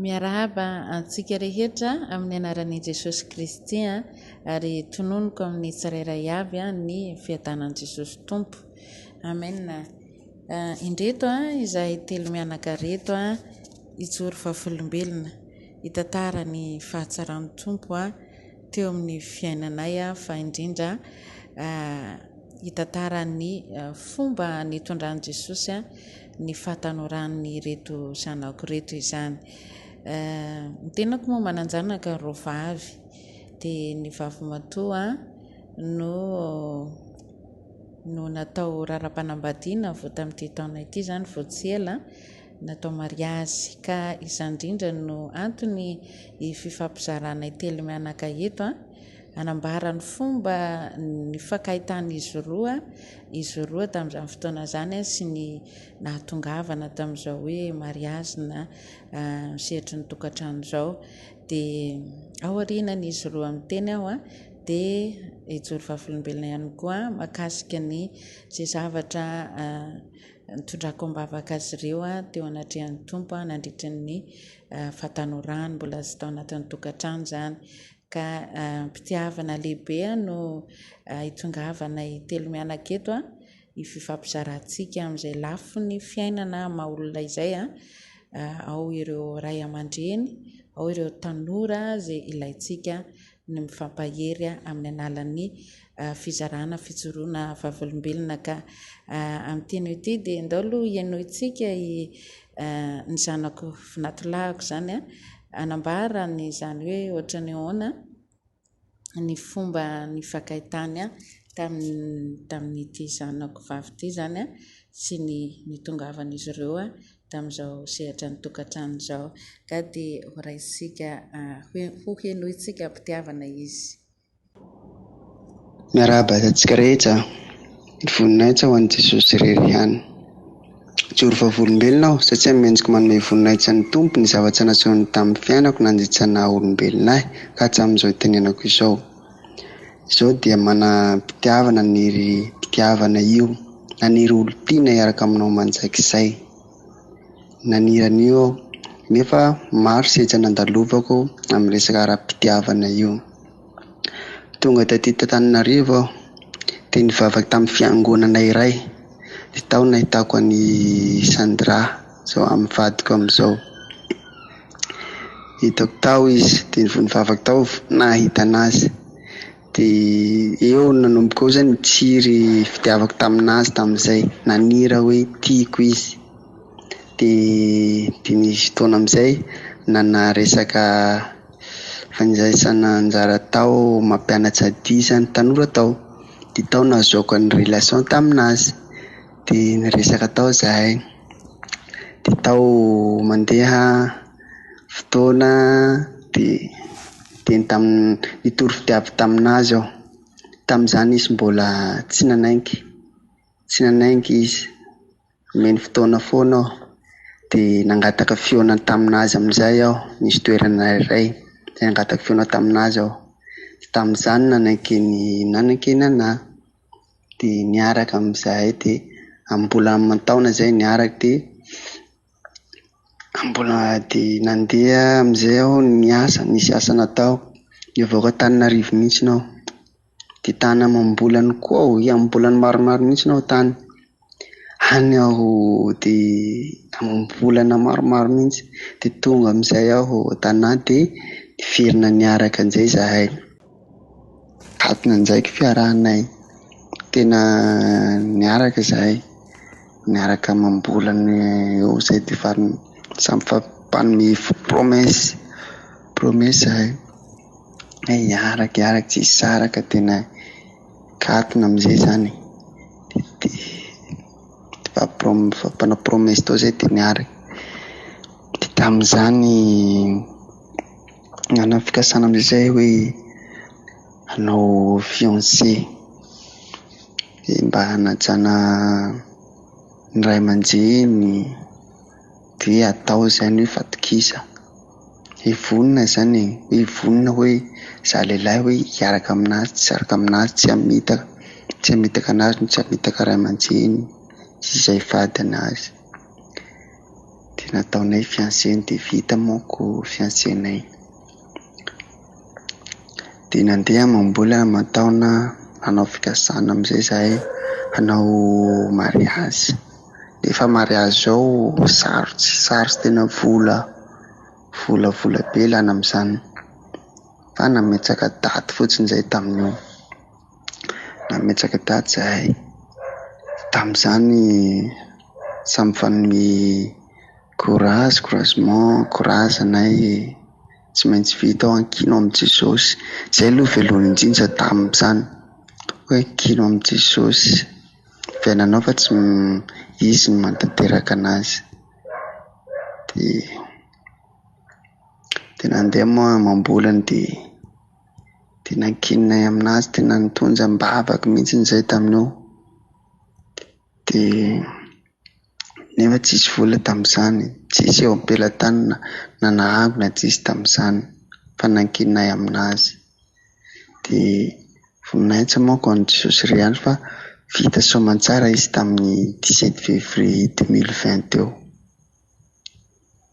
Miarahaba antsika rehetra amin'ny anaran'i Jesosy Kristy ary tononoko amin'ny tsirairay avy ny fiadanan'i Jesosy Tompo. Amen. Indreto izahay telo mianaka reto ijoro vavolombelona hitantara ny fahatsaran'ny Tompo teo amin'ny fiainanay fa indrindra hitantara ny fomba nitondran'i Jesosy ny fahatanorany reto zanako reto izany. Ny tenako moa mananjanaka ro vavy dia ny vavy matoa no natao raram-panambadiana vao tamin'ity taona ity izany vao tsy ela natao mariazy ka izany indrindra no antony fifampizarana telo mianaka eto anambara ny fomba ny fakaitan'izy roa tamin'izany fotoana izany sy ny nahatongavana tamin'izao hoe mariazy na sehatry ny tokantrano izao. Dia ao aorianan'izy roa amin'ny teny aho dia ijoro vavolombelona ihany koa mahakasika ny izay zavatra nitondrako ambavaka azy ireo teo anatrehan'ny Tompo nandritra ny fahatanorany mbola tsy tao anatin'ny tokantrano izany. Ka mpitiavana lehibe no hitongavana telo mianaka eto hifampizarantsika amin'izay lafo ny fiainana maha-olona izay. Ao ireo ray aman-dreny, ao ireo tanora izay ilaintsika ny mifampahery amin'ny alalan'ny fizarana fijoroana vavolombelona. Ka amin'ny teny ity dia indao aloha hiainoitsika ny zanako natolahako izany anambara ny izany hoe ohatra ny ahoana ny fomba ny fakaitany tamin'ity zanako vavy ity izany sy ny nitongavan'izy ireo tamin'izao sehatra ny tokantrano izao. Ka dia horaisika ho henoitsika mpitiavana izy. Miarahaba antsika rehetra, ny voninahitra ho an'i Jesosy irery ihany. Ijoro vavolombelona aho satria mendrika manome voninahitra ny Tompo ny zavatra natsoiny tamin'ny fiainako nandritsana olombelonay ka hatramin'izao itenenako izao. Izao dia manam-pitiavana niry mpitiavana io, naniry olo-tiana hiaraka aminao manjaik'izay. Naniran'io nefa maro setra nandalovako amin'ny resaka ara-pitiavana io. Tonga taty Antananarivo aho dia nivavaka tamin'ny fiangonana iray. Dia tao nahitako an'i Sandra izao amin'ny vadiko amin'izao. Hitako tao izy dia nivavaka tao nahita anazy. Dia eo nanomboka eo izay nitsiry fitiavako taminazy tamin'izay, nanira hoe tiako izy. Dia nisy fotoana amin'izay resaka fanjaisana anjara tao mampianatra dihy izany tanora tao. Dia tao nahazoako ny relation taminazy. Dia niresaka tao izahay. Dia tao mandeha fotoana dia nitory fitiavy taminazy aho. Tamin'izany izy mbola tsy nanaingy izy. Meny fotoana foana aho. Dia nangataka fiona taminazy amin'izay aho, nisy toerana iray. Dia nangataka fiona taminazy aho. Tamin'izany nanaiky ny anahy. Dia niaraka amin'izahay dia mbola aman-taona izay niaraka dia nandeha amin'izay aho niasa, nisy asa natao. Nivoaka Antananarivo mihitsy aho. Dia tany amam-bolany koa aho, amam-bolany maromaro mihitsy aho tany. Hany aho dia amam-bolana maromaro mihitsy. Dia tonga amin'izay aho tanahy dia niverina niaraka an'izay izahay. Katona indraiky fiarahanay. Tena niaraka izahay. Niaraka amam-bolany eo izay dia samy fampanome promesy izahay. Hiaraka tsy hisaraka tena katona amin'izay izany. Dia fampanao promesy tao izay dia niaraka. Dia tamin'izany nanao fikasana amin'izay hoe hanao fiancé. Dia mba hanajana ny ray aman-dreny dia atao izany hoe fatokisa. Hivonona izany hivonona hoe izaho lehilahy hoe hiaraka aminazy, tsy hiaraka aminazy, tsy hamitaka anazy, tsy hamitaka ray aman-dreny sy izay fady anazy. dia nataonay fiancé dia vita moako fiancénay. Dia nandeha mamboly aman-taona nanao fikasana amin'izay izahay hanao mariazy. Efa mariazy zao sarotsy tena vola be lana amin'izany, fa nametsaka daty fotsiny izay tamin'io. Nametsaka daty izahay tamin'izany, samy fanome courage anay, tsy maintsy vita ao ankino amin'i Jesosy. Izay aloha velohany indrindra tamin'izany hoe kino amin'i Jesosy, fiainanao fa tsy izy ny mantanteraka anazy. Dia nandeha moa mambolana dia nankininay aminazy, tena nitondra mbavaka mihitsy izay tamin'io. Dia nefa tsisy vola tamin'izany, tsisy eo am-pelantany na nahaby na tsisy tamin'izany, fa nankininay aminazy. Dia voninahitra moa kon Jesosy ry andro fa vita soamantsara izy tamin'ny 17 février 2020 eo.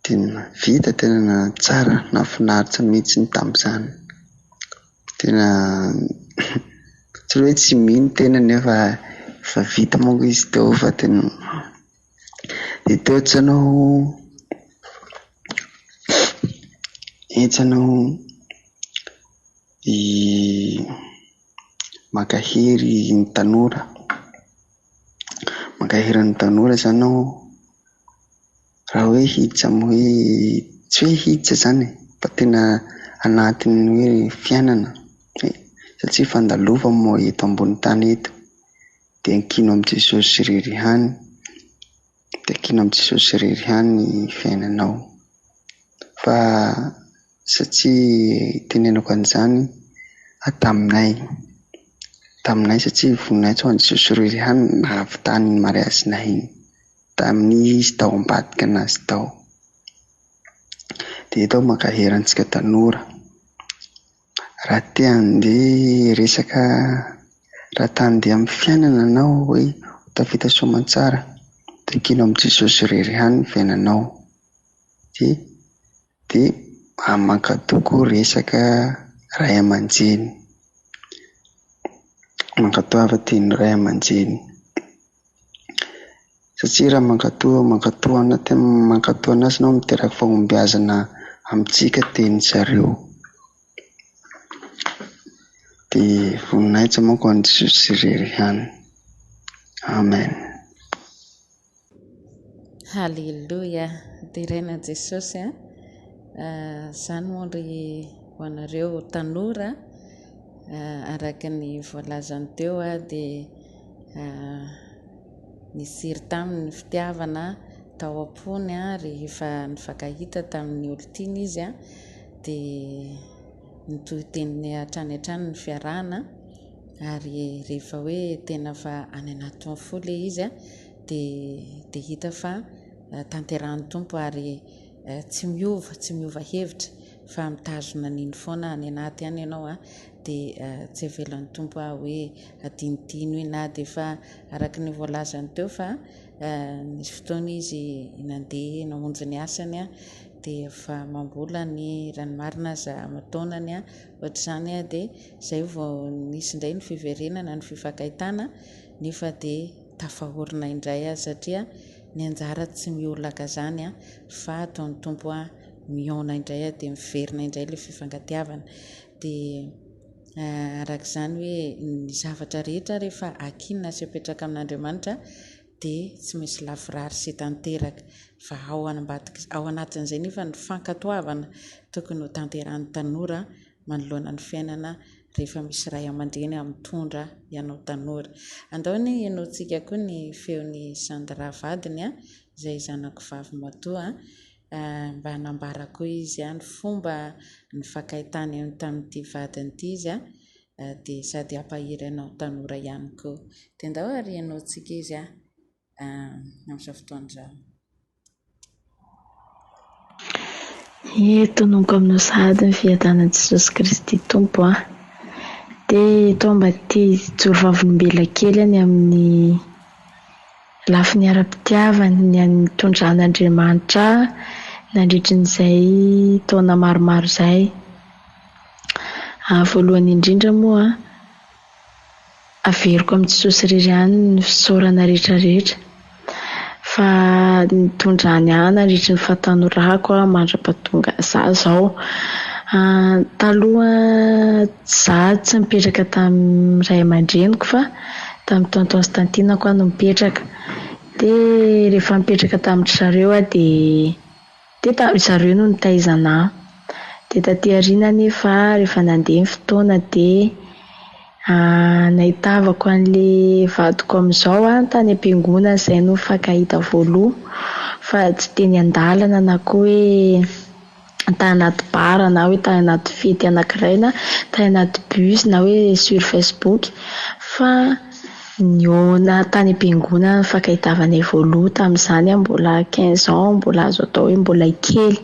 Dia vita tena tsara, nahafinaritra mihitsy ny tamin'izany. Tena tsy hoe tsy mino tena nefa fa vita moa izy teo, fa tena dia teo etsanao makahiry ny tanora zany ao, raha hoe hiditra hoe tsy hoe hiditra zany fa tena anatin'ny hoe fiainana, satria fandalova moa eto ambony tany eto. Dia ankino amin'i Jesosy ririhany, ny fiainanao. Fa satria tenenako an'izany taminay satria voninahitra ho an'i Jesosy ririhany nahavitany ny mariazinay iny tamin'izy tao ambadika anazy tao. Dia eto mankahery antsika tanora, raha te handeha resaka, raha te handeha amin'ny fiainana anao hoe tafita soamantsara, dia ankino amin'i Jesosy ririhany ny fiainanao. Dia mankatoko resaka ray aman-dreny, mankatao hava-teny ray aman-dreny, satria raha mankatao anazy ianao miteraka fahombiazana amintsika teny zareo. Dia voninahitra moa ko an'i Jesosy ririhany. Amen. Halleluja. Dia reina Jesosy izany moa ry ho anareo tanora, araka ny voalazany teo dia nisiry tamin'ny fitiavana tao am-pony rehefa nifankahita tamin'ny olon-tiany izy dia nitohy teniny hatrany ny fiarahana, ary rehefa hoe tena fa any anaty folo izy dia hita fa tanterahan'ny tompo, ary tsy miova hevitra fa mitazona niny foana any anaty any ianao dia tsy avelan'ny tompo hoe adinodino na dia fa araka ny voalazany teo fa nisy fotoana izy nandeha namonjy ny asany dia fa mambola ny ranomarina za amataonany ohatr'izany dia izay vao nisy indray ny fiverenana ny fifankahitana, nefa dia tafahorina indray satria ny anjara tsy miolaka zany fa ataon'ny tompo miona indray dia miverina indray ilay fifankatiavana. Dia arak'izany hoe ny zavatra rehetra rehefa akinona sy apetraka amin'Andriamanitra dia tsy misy lavorary sy tanteraka, fa ao anatin'izay nefa ny fankatoavana tokony ho tanterahan'ny tanora manoloana ny fiainana rehefa misy ray aman-dreny mitondra ianao tanora. Andaony ianaontsika koa ny feon'ny Sandra vadiny izay zanako vavy matoa, mba hanambara koa izy ny fomba nifankahitany tamin'ity vadiny ity izy dia sady hampahiry ianao tanora ihany koa. Dia andao ary ianaontsika izy amin'izao fotoana izao. Tonoiko aminao sahady ny fiadanan'i Jesosy Kristy Tompo dia toa mba tia joro vavolombela kely any amin'ny lafy ny ara-pitiavany ny tondrahan'Andriamanitra nandritry n'izay taona maromaro izay. Voalohany indrindra moa averiko amin'ny Jesosy irery ihany ny fisaorana rehetrarehetra, fa nitondrany ihany nandritry ny fahatanorako mandra-pahatonga za zao. Taloha za tsy mipetraka tamin'ny ray aman-dreniko fa tamin'ny tonton Constantinako no mipetraka. Dia rehefa mipetraka tamin'ny zareo dia zareo no nitaizana. Dia taty aoriana nefa rehefa nandeha ny fotoana dia nahitavako an'ilay vadiko amin'izao tany am-piangonana izay no fankahita voaloha, fa tsy teny an-dalana na koa hoe tany anaty bara na hoe tany anaty fety anankiray na tany anaty bus na hoe sur Facebook, fa niona tany am-piangonana fankahitavanay voaloha tamin'izany mbola 15 ans, mbola azo atao hoe mbola kely.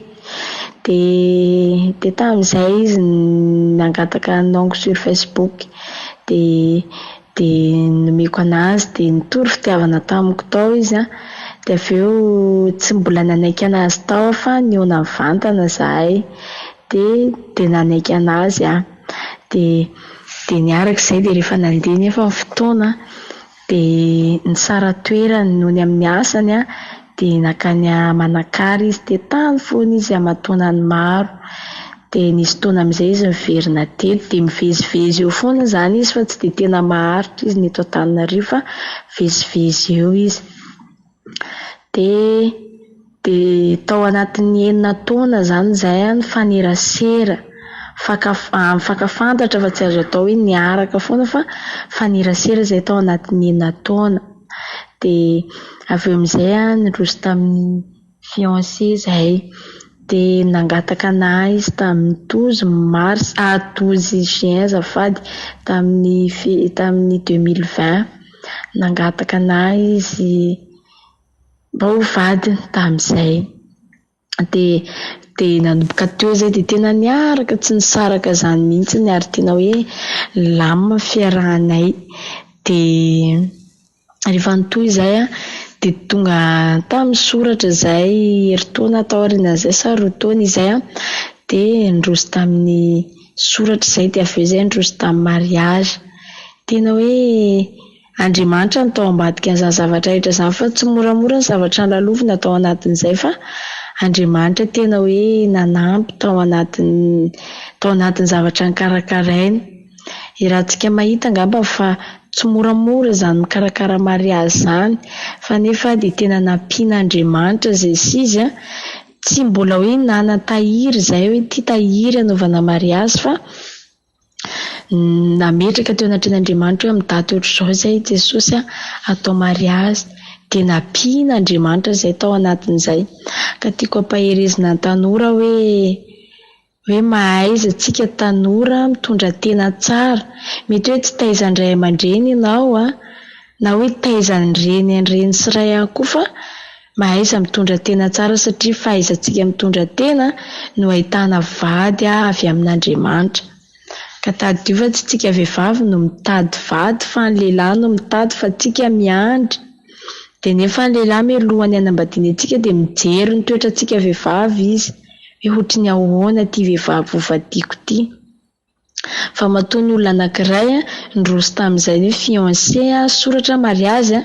Dia tamin'izay izy nangataka nango sur Facebook dia nomeko anazy dia nitory fitiavana tamiko tao izy dia avy eo tsy mbola nanaiky anazy tao fa niona mivantana zahay dia nanaiky anazy dia niaraka izay. Dia rehefa nandeha nefa ny fotoana dia ny sara toerany noho ny amin'ny asany dia nakany Manakary izy dia tany foana izy aman-taonany maro. Dia nisy taona amin'izay izy miverina teto dia mivezivezy eo foana izany izy fa tsy dia tena maharitra izy ny eto Antananarivo fa vezivezy eo izy. Dia tao anatin'ny 9 taona izany izay ny fanerasera, mifankafantatra fa tsy azo atao hoe niaraka foana fa fanerasera izay tao anatin'ny 9 taona. Dia avy eo amin'izay niroso tamin'ny fiancé izay. Dia nangataka anahy izy tamin'ny 12 juin azafady tamin'ny 2020. Nangataka anahy izy mba ho vadiny tamin'izay. Dia nanomboka teo izay dia tena niaraka tsy nisaraka izany mihitsy ary tena hoe lamina fiarahanay. Dia rehefa nitoy izay dia tonga tamin'ny soratra izay eritaona tao aorianan'izay sa roa taona izay dia niroso tamin'ny soratra izay dia avy eo izay niroso tamin'ny mariazy. Tena hoe Andriamanitra no tao ambadika an'izany zavatra rehetra izany fa tsy moramora ny zavatra lalovina tao anatin'izay fa Andriamanitra tena hoe nanampy tao anatin'ny zavatra nikarakaraina. Rahantsika mahita angamba fa tsy moramora izany mikarakara mariazy izany, fa nefa dia tena nampian'Andriamanitra izay izy tsy mbola hoe nanan-tahiry izay hoe ity tahiry hanaovana mariazy, fa nametraka teo anatin'Andriamanitra hoe amin'ny daty ohatr'izao izay Jesosy atao mariazy. Dia nampian'Andriamanitra izay tao anatin'izay. Ka tiako ampaherezina ny tanora hoe mahaiza antsika tanora mitondra tena tsara. Mety hoe tsy taizan'ny ray aman-dreny ianao na hoe taizan'ny reny sy ray ihany koa, fa mahaiza mitondra tena tsara satria fahaizantsika mitondra tena no ahitana vady avy amin'Andriamanitra. Ka tady diova tsy tsika vehivavy no mitady vady fa ny lehilahy no mitady, fa tsika miandry. Dia nefa ny lehilahy mialohan'ny hanambadiana antsika dia mijery ny toetrantsika vehivavy izy hoe ohatry ny ahoana ity vehivavy ho vadiako ity. Fa matoa ny olona anankiray niroso tamin'izay hoe fiancé soratra mariazy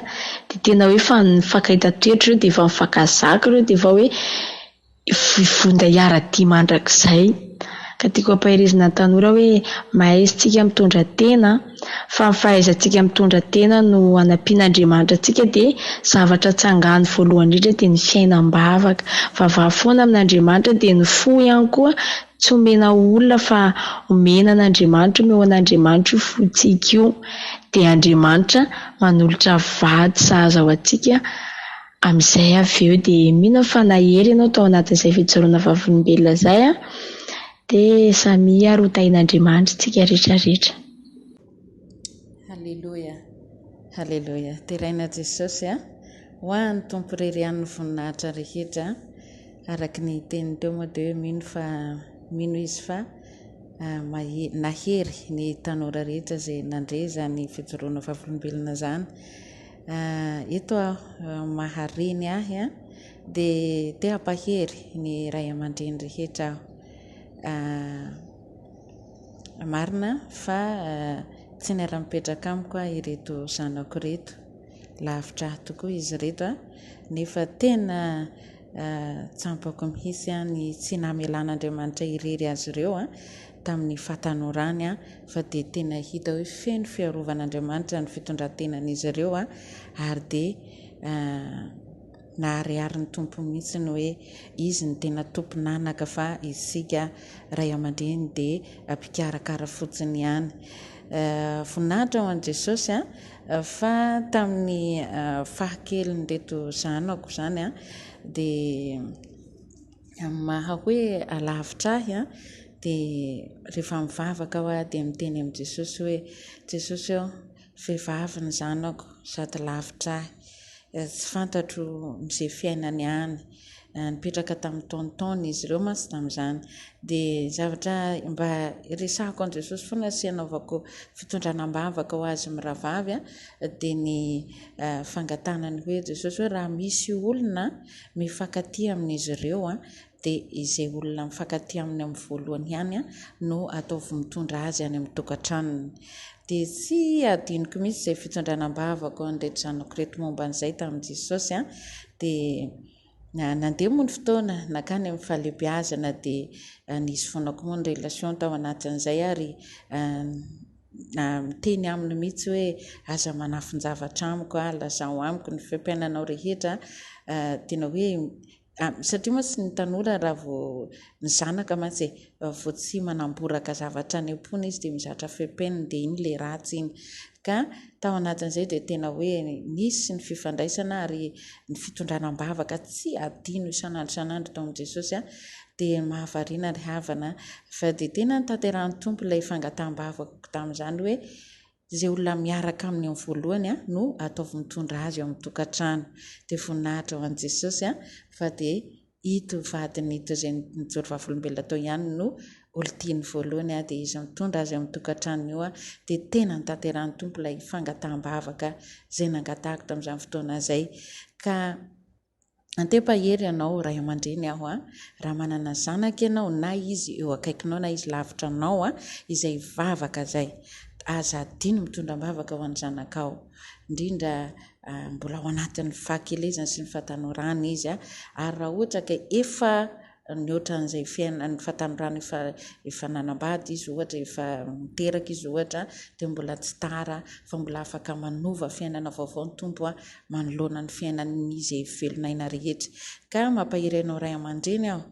dia tena hoe fa nifankahita toetra ireo dia efa mifankazaka ireo dia efa hoe vivonda hiara-dia mandrakizay. Ka tiako ampaherezina ny tanora hoe mahaizantsika mitondra tena, fa ny fahaizantsika mitondra tena no hanampian'Andriamanitra antsika dia zavatra tsangany voalohany indrindra dia ny fiainam-bavaka. Vavah foana amin'Andriamanitra dia ny fo ihany koa tsy omena olona fa omena an'Andriamanitra, omeo an'Andriamanitra io fontsika io. Dia Andriamanitra manolotra vady sahaza ho antsika amin'izay. Avy eo dia mino fa nahery ianao tao anatin'izay fijoroana vavolombelona izay dia samy harotain'Andriamanitra tsika rehetrarehetra. Halleloja, halleloja. Teraina Jesosy ho an'ny tompo irery an'ny voninahitra rehetra araka ny teniny teo moa dia mino izy fa nahery ny tanora rehetra izay nandre izany fijoroana vavolombelona izany. eto mahareny ahy dia te hampahery ny ray aman-dreny rehetra aho. Marina fa tsy ny ara-mipetraka amiko ireto zanako reto, lavitra ahy tokoa izy reto nefa tena tsampako mihitsy ny tsy namelan'Andriamanitra irery azy ireo tamin'ny fahatanorany fa dia tena hita hoe feno fiarovana-Andriamanitra ny fitondrantenan'izy ireo ary dia nahariary ny tompo mihitsy ny hoe izy ny tena tomponanaka fa isika ray aman-dreny dia mpikarakara fotsiny ihany. Voninahitra ho an'i Jesosy fa tamin'ny fahakeliny reto zanako zany dia maha hoe alavitra ahy dia rehefa mivavaka aho dia miteny amin'i Jesosy hoe Jesosy vehivavy ny zanako sady lavitra ahy, tsy fantatro izay fiainany any, nipetraka tamin'ny taontaona izy ireo mantsy tamin'izany dia zavatra mba resahako an'i Jesosy foana sy anaovako fitondranam-bavaka ho azy mirahavavy dia ny fangatanany hoe Jesosy hoe raha misy olona mifankatia amin'izy ireo dia izay olona mifankatia aminy amin'ny voalohany ihany no ataovy mitondra azy any amin'ny tokantranony. Dia tsy adinoko mihitsy izay fitondranam-bavaka an'ireto zanako reto momba an'izay tamin'i Jesosy dia nandeha moa ny fotoana nakany amin'ny fahalehibiazana dia nisy foana koa moa ny relation tao anatin'izay ary miteny aminy mihitsy hoe aza manafinjavatra amiko lazao amiko ny fiam-piainanao rehetra, tena hoe satria moa tsy ny tanora raha vao ny zanaka mantsy vao tsy manamboraka zavatra any am-pony izy dia mizatra fiam-piainany dia iny ilay ratsy iny. Ka tao anatin'izay dia tena hoe nisy ny fifandraisana ary ny fitondranam-bavaka tsy adino isan'andro tao amin'i Jesosy dia mahavariana ny havana fa dia tena nitanterahany tompo ilay fangataham-bavaka tamin'izany hoe izay olona miaraka aminy amin'ny voalohany no ataovy mitondra azy ao amin'ny tokantrano. Dia voninahitra ho an'i Jesosy fa dia ito vadiny ito izay nijoro vavolombelona tao ihany no olontiany voalohany dia izy mitondra azy amin'ny tokantrano io dia tena nitanterahany tompo ilay fangataham-bavaka izay nangatahako tamin'izany fotoana izay. Ka antempahery ianao ray aman-dreny aho raha manana zanaka ianao na izy eo akaikinao na izy lavitra anao izay vavaka izay, aza adino mitondram-bavaka ho an'ny zanakao, indrindra mbola ao anatin'ny fahakelezana sy ny fahatanorana izy ary raha ohatra ka efa mihoatran'izay fiainany fahatanorana efa nanambady izy ohatra, efa miteraka izy ohatra dia mbola tsy tara fa mbola afaka manova fiainana vaovao ny tompo manoloana ny fiainan'izy velonaina rehetra. Ka mampahery ianao ray aman-dreny aho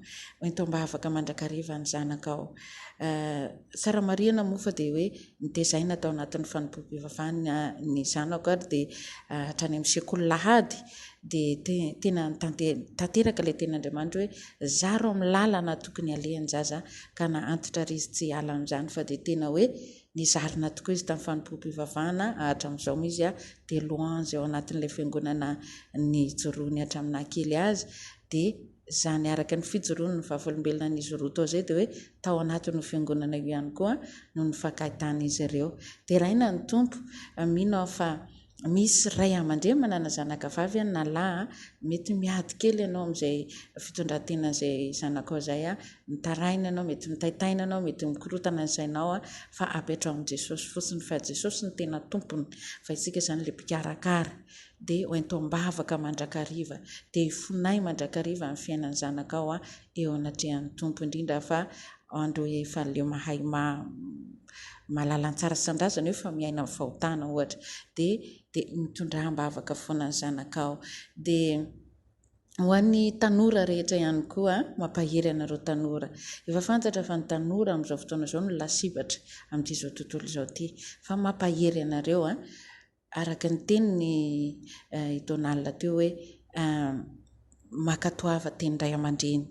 ento-mbavaka mandrakariva ny zanakao. Tsara marihana moa fa dia hoe nitezaina tao anatin'ny fanompoam-pivavahana ny zanako ary dia hatrany amin'ny sekoly lahady dia tena tanteraka ilay ten'Andriamanitra hoe zaro amin'ny lalana tokony alehan'ny zaza ka na antitra ry izy tsy hala amin'izany fa dia tena hoe nizarina tokoa izy tamin'ny fanompoam-pivavahana hatramin'izao izy dia louange ao anatin'ilay fiangonana nijoroany hatramin'ny kely azy dia izany araka ny fijoroany ny vavolombelona n'izy roa tao izay dia hoe tao anatin'ny fiangonana io ihany koa no nifankahitan'izy ireo. Dia raina ny tompo mino fa misy ray aman-dreny manana zanaka vavy na lahy mety miady kely ianao amin'izay fitondran-tena izay zanakao izay mitaraina ianao, mety mitaitaina ianao, mety mikorotana ny sainao fa apetrao amin'i Jesosy fotsiny fa Jesosy ny tena tompony fa isika izany ilay mpikarakara dia hoento-mbavaka mandrakariva dia hifonay mandrakariva amin'ny fiainan'ny zanakao eo anatrehan'ny tompo, indrindra fa andro efa ilay mahay malalan-tsara san-drazana eo fa miaina amin'ny fahotana ohatra dia mitondram-bavaka foana ny zanakao. Dia ho an'ny tanora rehetra ihany koa mampahery anareo tanora, efa fantatra fa ny tanora amin'izao fotoana izao no lasibatra amin'izao tontolo izao ity fa mampahery anareo araka ny teniny Donald teo hoe makatoava teny ray aman-dreny.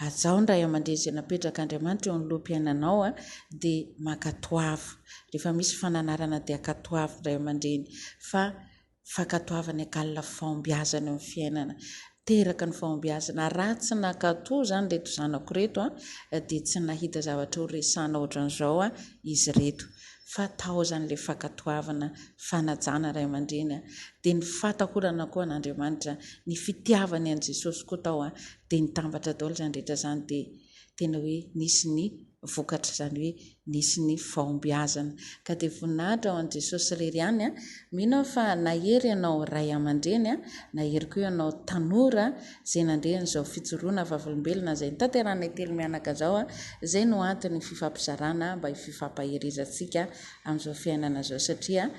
Azao ny ray aman-dreny izay napetraka Andriamanitra eo anoloam-piainanao dia makatoava. Rehefa misy fananarana dia akatoava ny ray aman-dreny fa fakatoavany akalina fahombiazana amin'ny fiainana. Teraka ny fahombiazana raha tsy nakatoa izany reto zanako reto dia tsy nahita zavatra ho resahana ohatran'izao izy reto fa tao zanyla fakatoavana fanajana ray aman-dreny dia ny fatakorana koa an'Andriamanitra ny fitiavany an' Jesosy koa tao dia nitambatra daholo zany rehetra zany dia tena hoe nisy ny vokatra zany hoe nisy ny fahombiazana ka dia voninahitra ao an' Jesosy rery ihany mino fa nahery ianao ray aman-dreny nahery koa ianao tanora zay nandreny zao fijoroana vavolombelona zay nitanterana telo mianaka zao zay no antony fifampizarana mba hififampaherizantsika amin'izao fiainana zao satria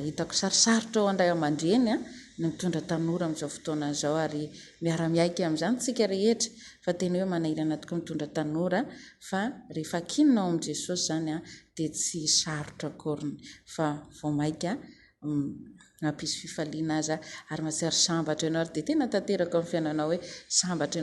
hitako sarosarotra ao andray aman-dreny ny mitondra tanora amin'izao fotoana zao ary miara-miaika amin'izany tsika rehetra fa tena hoe manahirana tokoa mitondra tanora fa rehefa kinona ao am' Jesosy zany dia tsy sarotra akoriny fa vao maika mampisy fifaliana aza ary mahatsiaro sambatra ianao ary dia tena tanteraka amin'ny fiainanao hoe sambatra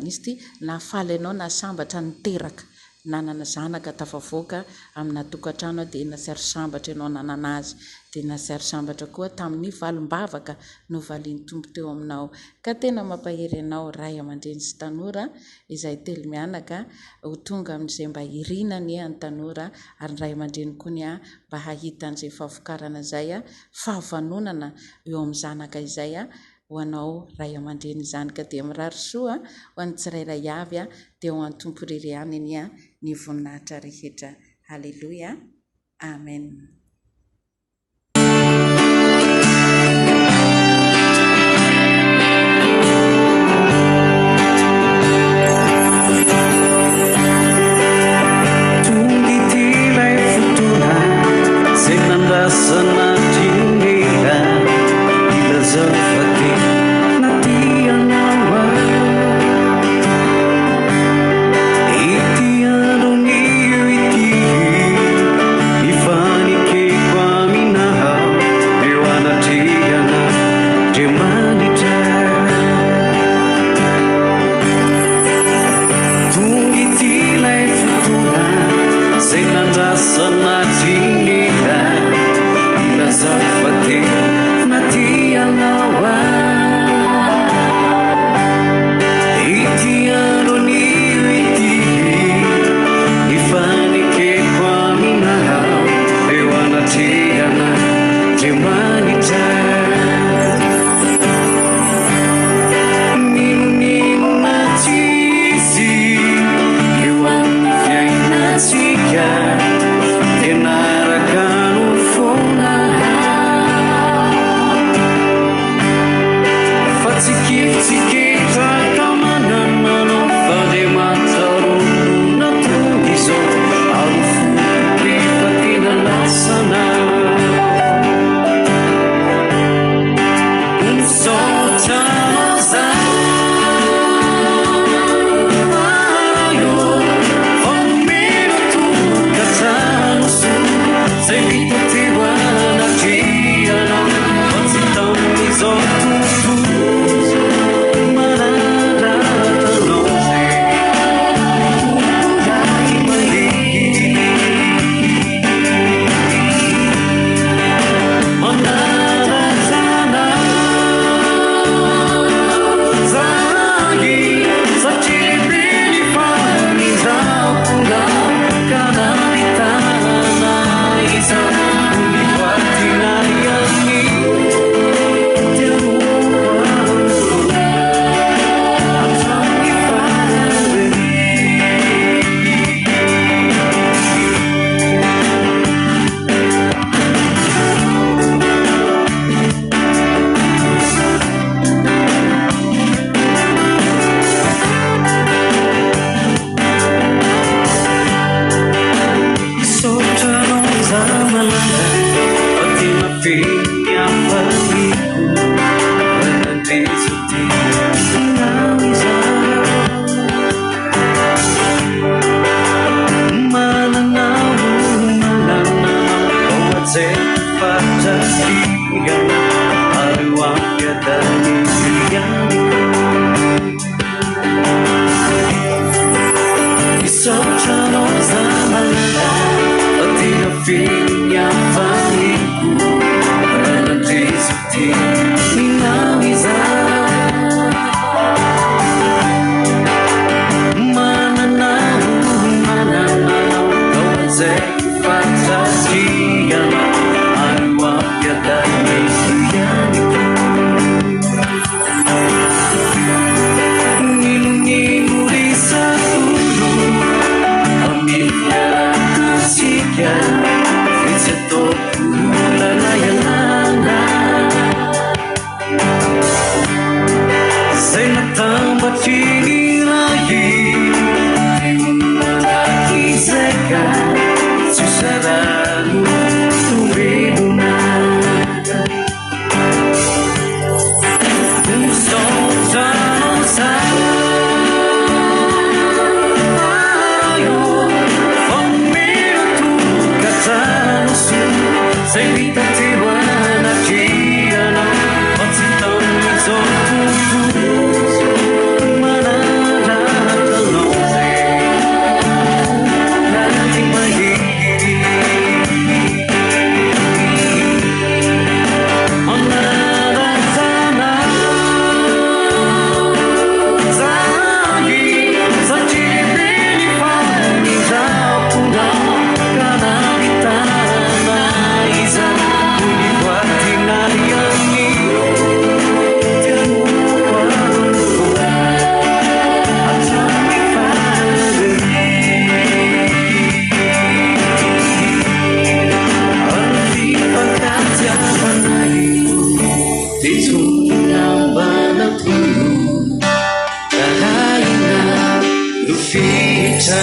nisy ty nafaly ianao na sambatra niteraka nanana zanaka tafavoaka amina tokantrano dia natsiaro sambatra ianao nanana azy dia natsiaro sambatra koa tamin'ny valim-bavaka no valiany tompo teo aminao ka tena mampahery ianao ray aman-dreny sy tanora izay telo mianaka ho tonga amin'izay mba hirinany ny tanora ary ray aman-dreny koa ny mba hahitan'izay fahavokarana izay fahavanonana eo amin'ny zanaka izay ho anao ray aman-dreny izany ka dia mirary soa ho an'ny tsirairay avy dia ho an'ny tompo irery aniny ny voninahitra rehetra. Halleluia, amen. Ifani ke vita